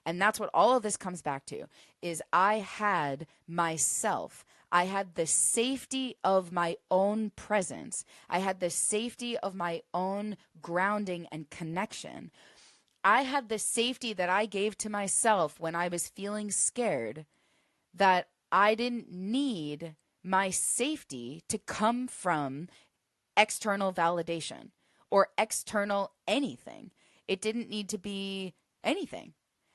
And that's what all of this comes back to, is I had myself. I had the safety of my own presence. I had the safety of my own grounding and connection. I had the safety that I gave to myself when I was feeling scared, that I didn't need my safety to come from external validation or external anything. It didn't need to be anything.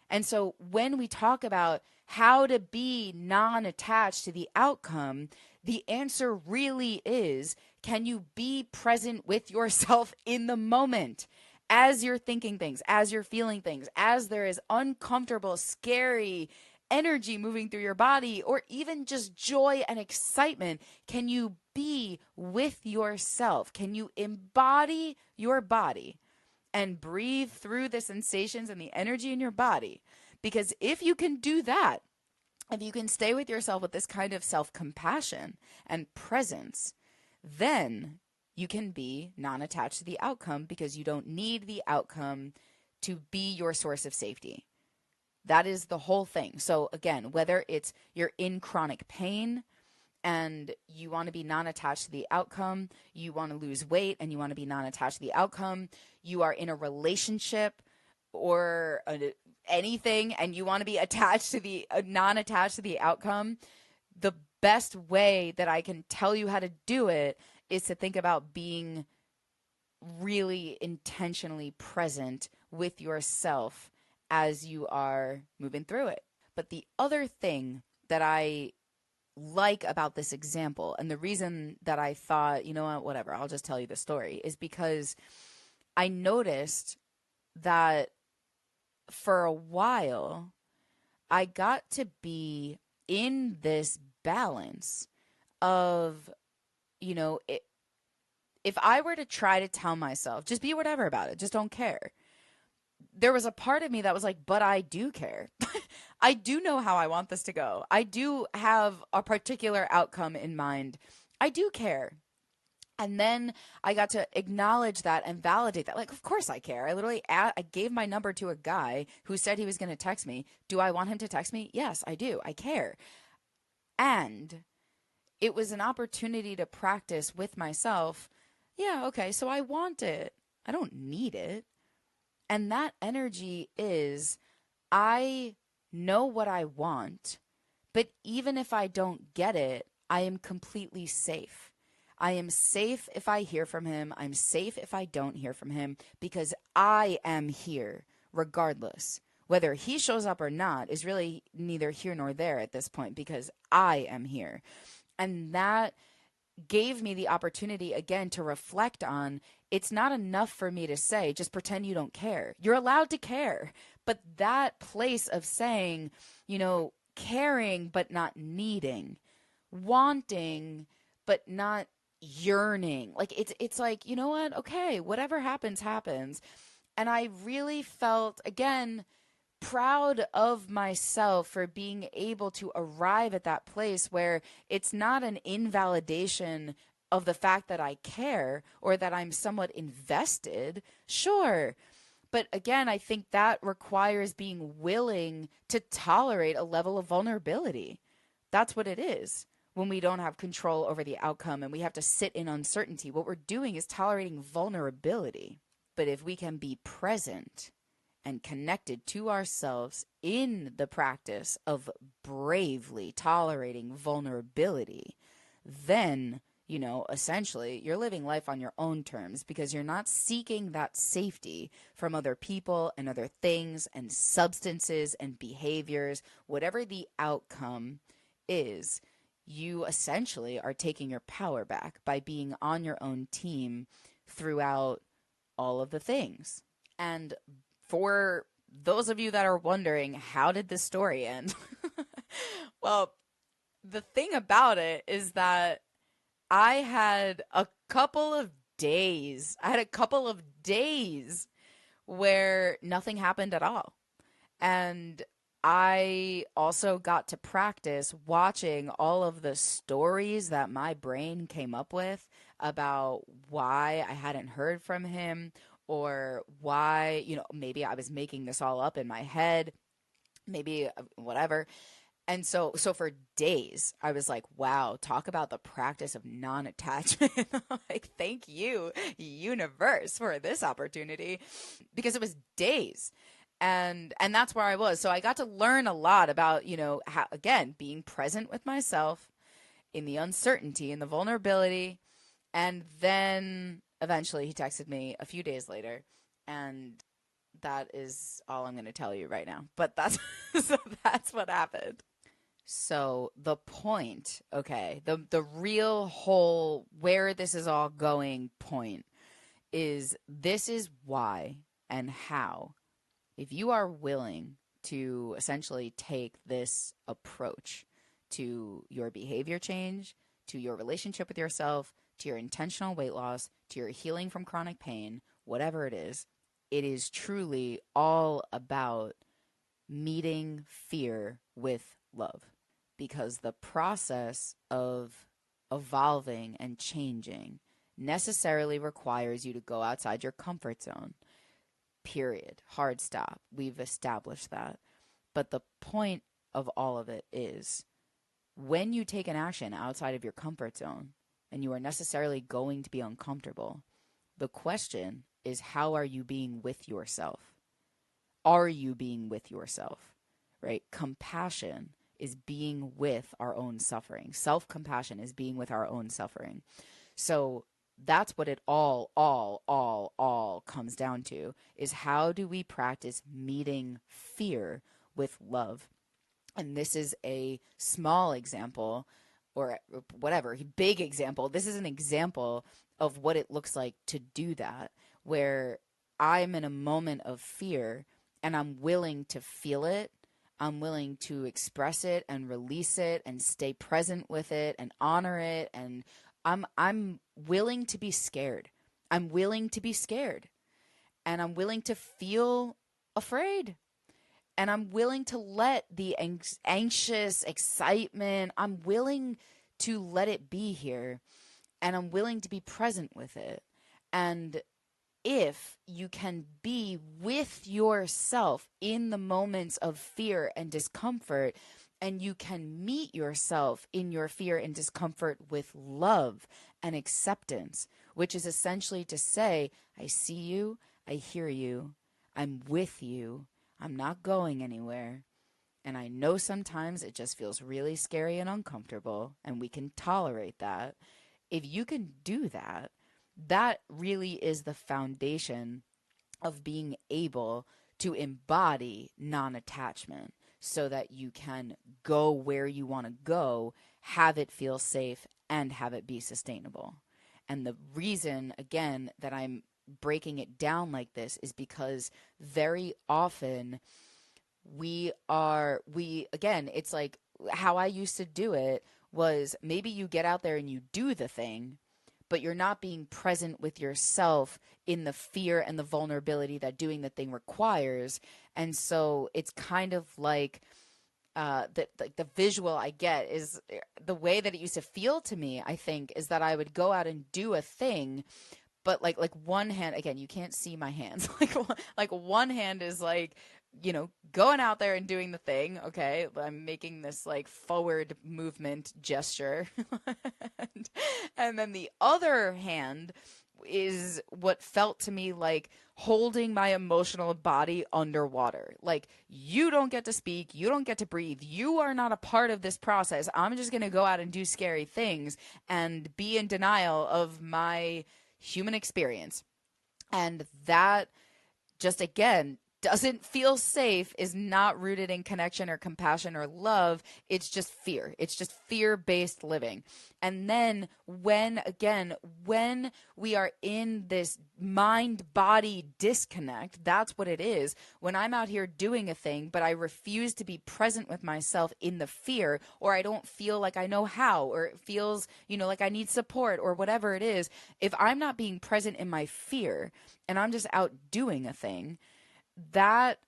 And so when we talk about how to be non-attached to the outcome, the answer really is, can you be present with yourself in the moment as you're thinking things, as you're feeling things, as there is uncomfortable, scary energy moving through your body, or even just joy and excitement? Can you be with yourself? Can you embody your body and breathe through the sensations and the energy in your body? Because if you can do that, if you can stay with yourself with this kind of self-compassion and presence, then you can be non-attached to the outcome because you don't need the outcome to be your source of safety. That is the whole thing. So again, whether it's you're in chronic pain and you want to be non-attached to the outcome, you want to lose weight and you want to be non-attached to the outcome, you are in a relationship or anything and you want to be attached to the non-attached to the outcome, the best way that I can tell you how to do it is to think about being really intentionally present with yourself as you are moving through it. But the other thing that I like about this example, and the reason that I thought, you know what, whatever, I'll just tell you the story, is because I noticed that for a while, I got to be in this balance of, you know, if I were to try to tell myself, just be whatever about it, just don't care, there was a part of me that was like, but I do care. I do know how I want this to go. I do have a particular outcome in mind. I do care. And then I got to acknowledge that and validate that. Like, of course I care. I gave my number to a guy who said he was going to text me. Do I want him to text me? Yes, I do. I care. And it was an opportunity to practice with myself. Yeah, okay, so I want it. I don't need it. And that energy is, I know what I want, but even if I don't get it, I am completely safe. I am safe if I hear from him. I'm safe if I don't hear from him because I am here regardless. Whether he shows up or not is really neither here nor there at this point because I am here. And that gave me the opportunity again to reflect on, it's not enough for me to say, just pretend you don't care. You're allowed to care. But that place of saying, caring but not needing, wanting but not yearning. Like it's like, you know what? Okay, whatever happens, happens. And I really felt, again, proud of myself for being able to arrive at that place where it's not an invalidation of the fact that I care or that I'm somewhat invested. Sure. But again, I think that requires being willing to tolerate a level of vulnerability. That's what it is when we don't have control over the outcome and we have to sit in uncertainty. What we're doing is tolerating vulnerability. But if we can be present and connected to ourselves in the practice of bravely tolerating vulnerability, then, essentially you're living life on your own terms because you're not seeking that safety from other people and other things and substances and behaviors. Whatever the outcome is, you essentially are taking your power back by being on your own team throughout all of the things. And for those of you that are wondering, how did this story end? Well, the thing about it is that I had a couple of days. Where nothing happened at all. And I also got to practice watching all of the stories that my brain came up with about why I hadn't heard from him or why, maybe I was making this all up in my head, maybe whatever. And so for days, I was like, wow, talk about the practice of non-attachment. Like, thank you, universe, for this opportunity, because it was days. And that's where I was. So I got to learn a lot about, how, again, being present with myself in the uncertainty and the vulnerability. And then eventually he texted me a few days later, and that is all I'm going to tell you right now. But that's so that's what happened. So the point, okay, the real whole where this is all going point is, this is why and how, if you are willing to essentially take this approach to your behavior change, to your relationship with yourself, to your intentional weight loss, to your healing from chronic pain, whatever it is truly all about meeting fear with love. Because the process of evolving and changing necessarily requires you to go outside your comfort zone. Period. Hard stop. We've established that. But the point of all of it is, when you take an action outside of your comfort zone and you are necessarily going to be uncomfortable, the question is, how are you being with yourself? Are you being with yourself? Right? Compassion is being with our own suffering. Self-compassion is being with our own suffering. So that's what it all comes down to, is how do we practice meeting fear with love? And this is a small example, or whatever, big example. This is an example of what it looks like to do that, where I'm in a moment of fear and I'm willing to feel it. I'm willing to express it and release it and stay present with it and honor it. And I'm willing to be scared. I'm willing to be scared. And I'm willing to feel afraid. And I'm willing to let the anxious excitement, I'm willing to let it be here. And I'm willing to be present with it. And if you can be with yourself in the moments of fear and discomfort, and you can meet yourself in your fear and discomfort with love and acceptance, which is essentially to say, I see you, I hear you, I'm with you, I'm not going anywhere. And I know sometimes it just feels really scary and uncomfortable, and we can tolerate that. If you can do that, that really is the foundation of being able to embody non-attachment so that you can go where you want to go, have it feel safe, and have it be sustainable. And the reason, again, that I'm breaking it down like this is because very often again, it's like how I used to do it was maybe you get out there and you do the thing, but you're not being present with yourself in the fear and the vulnerability that doing the thing requires. And so it's kind of like the visual I get is the way that it used to feel to me, I think, is that I would go out and do a thing, but like one hand, again, you can't see my hands. Like one hand is like, going out there and doing the thing. Okay, I'm making this like forward movement gesture, and then the other hand is what felt to me like holding my emotional body underwater. Like, you don't get to speak, you don't get to breathe, you are not a part of this process. I'm just going to go out and do scary things and be in denial of my human experience. And that just, again, doesn't feel safe, is not rooted in connection or compassion or love. It's just fear. It's just fear-based living. And then when we are in this mind-body disconnect, that's what it is. When I'm out here doing a thing, but I refuse to be present with myself in the fear, or I don't feel like I know how, or it feels, like I need support or whatever it is, if I'm not being present in my fear and I'm just out doing a thing, that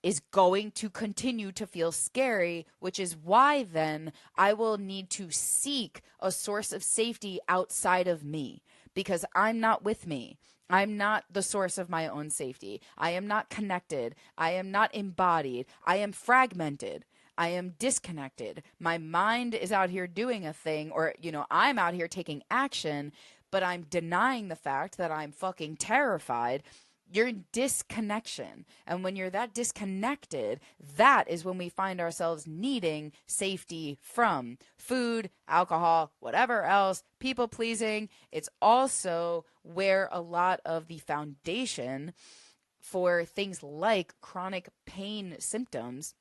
is going to continue to feel scary, which is why then I will need to seek a source of safety outside of me, because I'm not with me. I'm not the source of my own safety. I am not connected. I am not embodied. I am fragmented. I am disconnected. My mind is out here doing a thing, or, I'm out here taking action, but I'm denying the fact that I'm fucking terrified. You're in disconnection. And when you're that disconnected, that is when we find ourselves needing safety from food, alcohol, whatever else, people pleasing. It's also where a lot of the foundation for things like chronic pain symptoms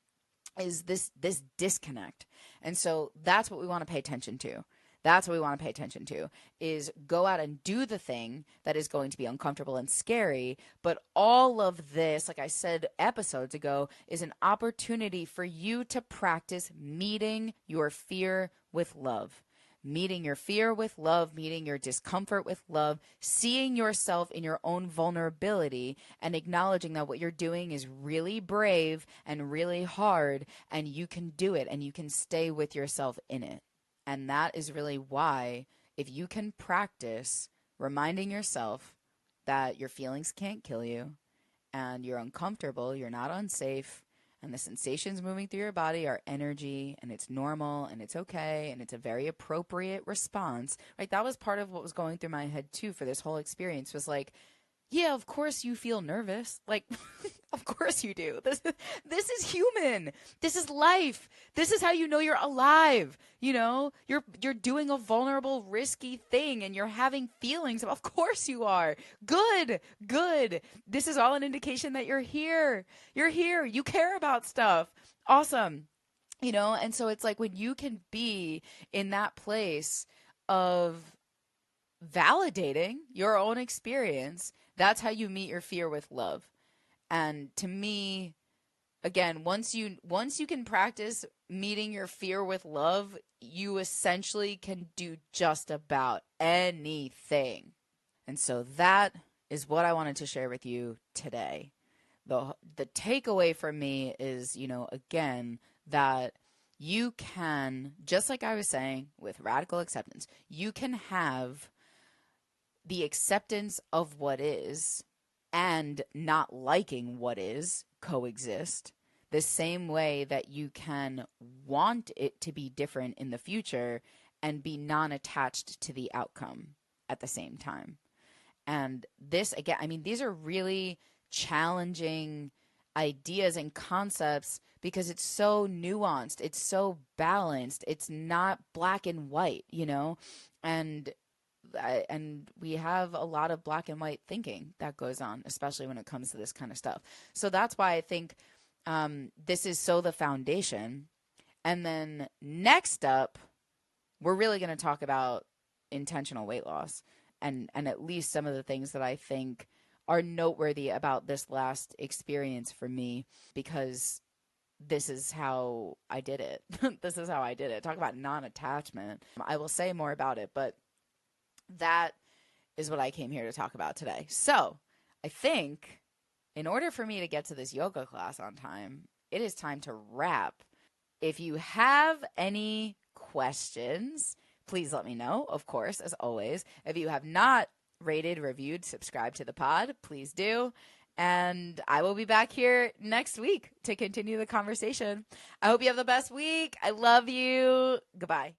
is this disconnect. And so that's what we want to pay attention to. That's what we want to pay attention to, is go out and do the thing that is going to be uncomfortable and scary. But all of this, like I said episodes ago, is an opportunity for you to practice meeting your fear with love. Meeting your fear with love, meeting your discomfort with love, seeing yourself in your own vulnerability and acknowledging that what you're doing is really brave and really hard, and you can do it and you can stay with yourself in it. And that is really why, if you can practice reminding yourself that your feelings can't kill you and you're uncomfortable, you're not unsafe, and the sensations moving through your body are energy, and it's normal, and it's okay, and it's a very appropriate response, right? That was part of what was going through my head too for this whole experience, was like, yeah, of course you feel nervous. Like, of course you do. This is human. This is life. This is how you know you're alive. You're doing a vulnerable, risky thing, and you're having feelings. Of course you are. Good. This is all an indication that you're here. You're here. You care about stuff. Awesome. And so it's like when you can be in that place of validating your own experience, that's how you meet your fear with love. And to me, again, once you can practice meeting your fear with love, you essentially can do just about anything. And so that is what I wanted to share with you today. The takeaway for me is, again, that you can, just like I was saying with radical acceptance, you can have the acceptance of what is and not liking what is coexist, the same way that you can want it to be different in the future and be non-attached to the outcome at the same time. And this, again, I mean, these are really challenging ideas and concepts because it's so nuanced, it's so balanced, it's not black and white, and we have a lot of black and white thinking that goes on, especially when it comes to this kind of stuff. So that's why I think this is so the foundation. And then next up, we're really going to talk about intentional weight loss and at least some of the things that I think are noteworthy about this last experience for me, because this is how I did it. This is how I did it. Talk about non-attachment. I will say more about it, but that is what I came here to talk about today. So I think in order for me to get to this yoga class on time, it is time to wrap. If you have any questions, please let me know, of course, as always. If you have not rated, reviewed, subscribed to the pod, please do. And I will be back here next week to continue the conversation. I hope you have the best week. I love you. Goodbye.